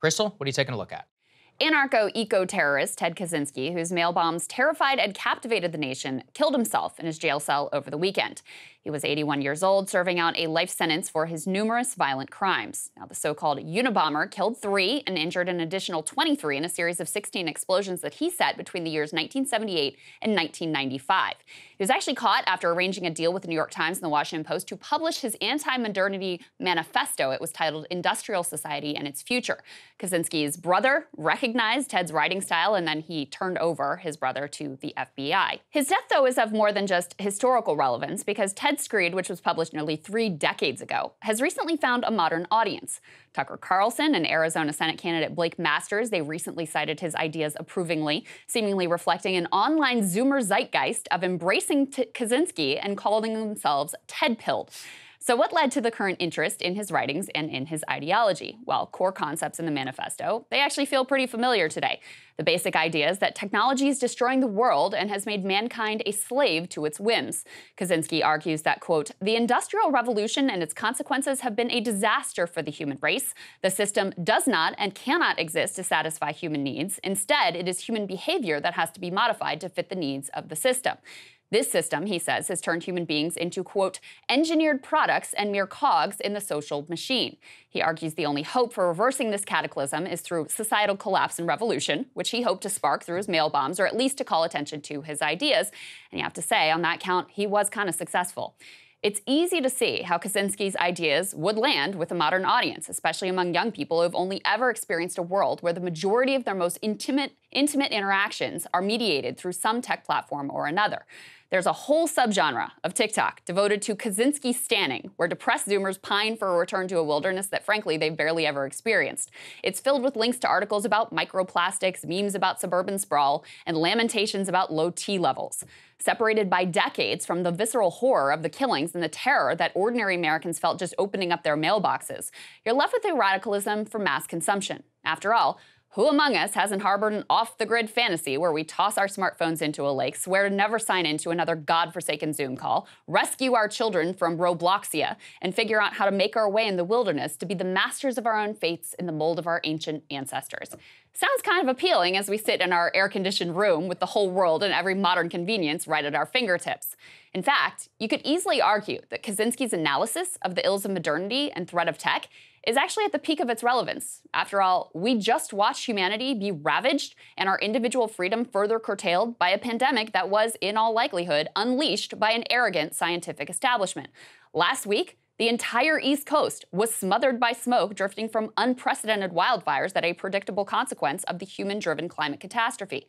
Krystal, what are you taking a look at? Anarcho-eco-terrorist Ted Kaczynski, whose mail bombs terrified and captivated the nation, killed himself in his jail cell over the weekend. He was 81 years old, serving out a life sentence for his numerous violent crimes. Now, the so-called Unabomber killed 3 and injured an additional 23 in a series of 16 explosions that he set between the years 1978 and 1995. He was actually caught after arranging a deal with the New York Times and the Washington Post to publish his anti-modernity manifesto. It was titled Industrial Society and Its Future. Kaczynski's brother recognized Ted's writing style, and then he turned over his brother to the FBI. His death, though, is of more than just historical relevance, because Ted's Screed, which was published nearly 3 decades ago, has recently found a modern audience. Tucker Carlson and Arizona Senate candidate Blake Masters, they recently cited his ideas approvingly, seemingly reflecting an online Zoomer zeitgeist of embracing Kaczynski and calling themselves Ted-pilled. So what led to the current interest in his writings and in his ideology? Well, core concepts in the manifesto, they actually feel pretty familiar today. The basic idea is that technology is destroying the world and has made mankind a slave to its whims. Kaczynski argues that, quote, the Industrial Revolution and its consequences have been a disaster for the human race. The system does not and cannot exist to satisfy human needs. Instead, it is human behavior that has to be modified to fit the needs of the system. This system, he says, has turned human beings into, quote, engineered products and mere cogs in the social machine. He argues the only hope for reversing this cataclysm is through societal collapse and revolution, which he hoped to spark through his mail bombs, or at least to call attention to his ideas. And you have to say, on that count, he was kind of successful. It's easy to see how Kaczynski's ideas would land with a modern audience, especially among young people who have only ever experienced a world where the majority of their most intimate interactions are mediated through some tech platform or another. There's a whole subgenre of TikTok devoted to Kaczynski stanning, where depressed Zoomers pine for a return to a wilderness that, frankly, they've barely ever experienced. It's filled with links to articles about microplastics, memes about suburban sprawl, and lamentations about low T levels. Separated by decades from the visceral horror of the killings and the terror that ordinary Americans felt just opening up their mailboxes, you're left with a radicalism for mass consumption. After all, who among us hasn't harbored an off-the-grid fantasy where we toss our smartphones into a lake, swear to never sign into another godforsaken Zoom call, rescue our children from Robloxia, and figure out how to make our way in the wilderness to be the masters of our own fates in the mold of our ancient ancestors? Sounds kind of appealing as we sit in our air-conditioned room with the whole world and every modern convenience right at our fingertips. In fact, you could easily argue that Kaczynski's analysis of the ills of modernity and threat of tech is actually at the peak of its relevance. After all, we just watched humanity be ravaged and our individual freedom further curtailed by a pandemic that was, in all likelihood, unleashed by an arrogant scientific establishment. Last week, the entire East Coast was smothered by smoke drifting from unprecedented wildfires that are a predictable consequence of the human-driven climate catastrophe.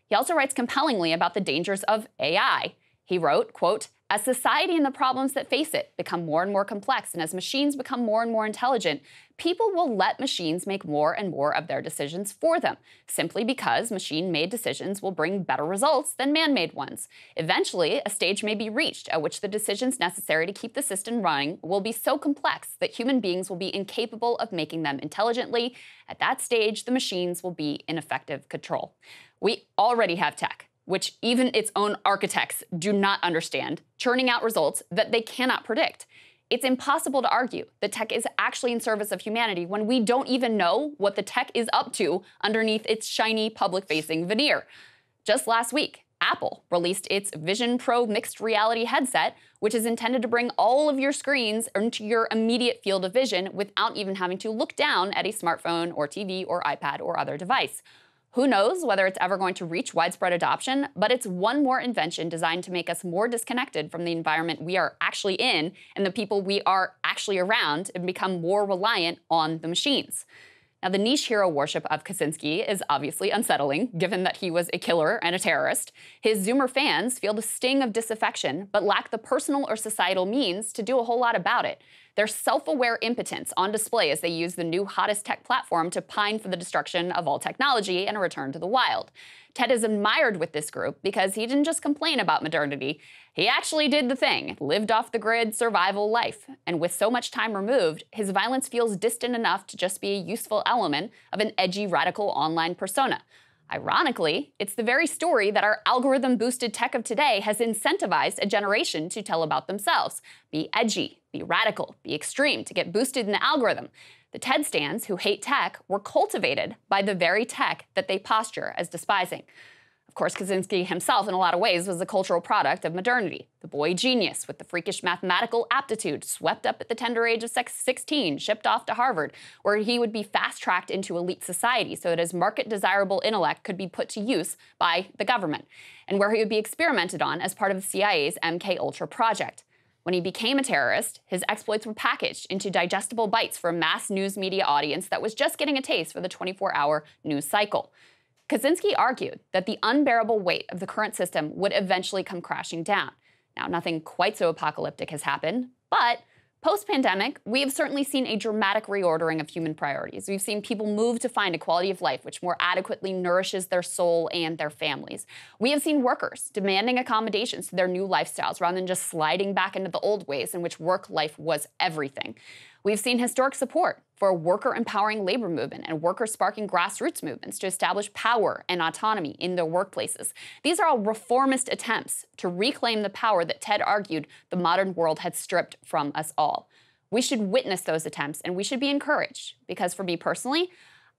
He also writes compellingly about the dangers of AI. He wrote, quote, as society and the problems that face it become more and more complex, and as machines become more and more intelligent, people will let machines make more and more of their decisions for them, simply because machine-made decisions will bring better results than man-made ones. Eventually, a stage may be reached at which the decisions necessary to keep the system running will be so complex that human beings will be incapable of making them intelligently. At that stage, the machines will be in effective control. We already have tech, which even its own architects do not understand, churning out results that they cannot predict. It's impossible to argue that tech is actually in service of humanity when we don't even know what the tech is up to underneath its shiny public-facing veneer. Just last week, Apple released its Vision Pro mixed reality headset, which is intended to bring all of your screens into your immediate field of vision without even having to look down at a smartphone or TV or iPad or other device. Who knows whether it's ever going to reach widespread adoption, but it's one more invention designed to make us more disconnected from the environment we are actually in and the people we are actually around and become more reliant on the machines. Now, the niche hero worship of Kaczynski is obviously unsettling, given that he was a killer and a terrorist. His Zoomer fans feel the sting of disaffection, but lack the personal or societal means to do a whole lot about it. Their self-aware impotence on display as they use the new hottest tech platform to pine for the destruction of all technology and a return to the wild. Ted is admired with this group because he didn't just complain about modernity. He actually did the thing, lived off-the-grid survival life. And with so much time removed, his violence feels distant enough to just be a useful element of an edgy, radical online persona. Ironically, it's the very story that our algorithm-boosted tech of today has incentivized a generation to tell about themselves. Be edgy, be radical, be extreme to get boosted in the algorithm. The Ted stans who hate tech were cultivated by the very tech that they posture as despising. Of course, Kaczynski himself, in a lot of ways, was a cultural product of modernity. The boy genius with the freakish mathematical aptitude, swept up at the tender age of 16, shipped off to Harvard, where he would be fast-tracked into elite society so that his market-desirable intellect could be put to use by the government, and where he would be experimented on as part of the CIA's MK Ultra project. When he became a terrorist, his exploits were packaged into digestible bites for a mass news media audience that was just getting a taste for the 24-hour news cycle. Kaczynski argued that the unbearable weight of the current system would eventually come crashing down. Now, nothing quite so apocalyptic has happened, but post-pandemic, we have certainly seen a dramatic reordering of human priorities. We've seen people move to find a quality of life which more adequately nourishes their soul and their families. We have seen workers demanding accommodations to their new lifestyles rather than just sliding back into the old ways in which work life was everything. We've seen historic support for a worker-empowering labor movement and worker-sparking grassroots movements to establish power and autonomy in their workplaces. These are all reformist attempts to reclaim the power that Ted argued the modern world had stripped from us all. We should witness those attempts, and we should be encouraged, because for me personally,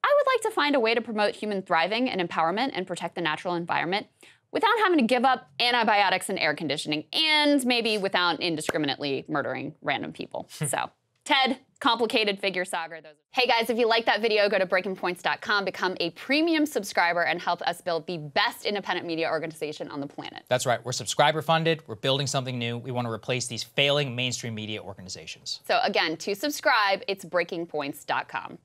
I would like to find a way to promote human thriving and empowerment and protect the natural environment without having to give up antibiotics and air conditioning, and maybe without indiscriminately murdering random people. So. Ted, complicated figure saga. Hey guys, if you like that video, go to breakingpoints.com, become a premium subscriber, and help us build the best independent media organization on the planet. That's right. We're subscriber funded. We're building something new. We want to replace these failing mainstream media organizations. So again, to subscribe, it's breakingpoints.com.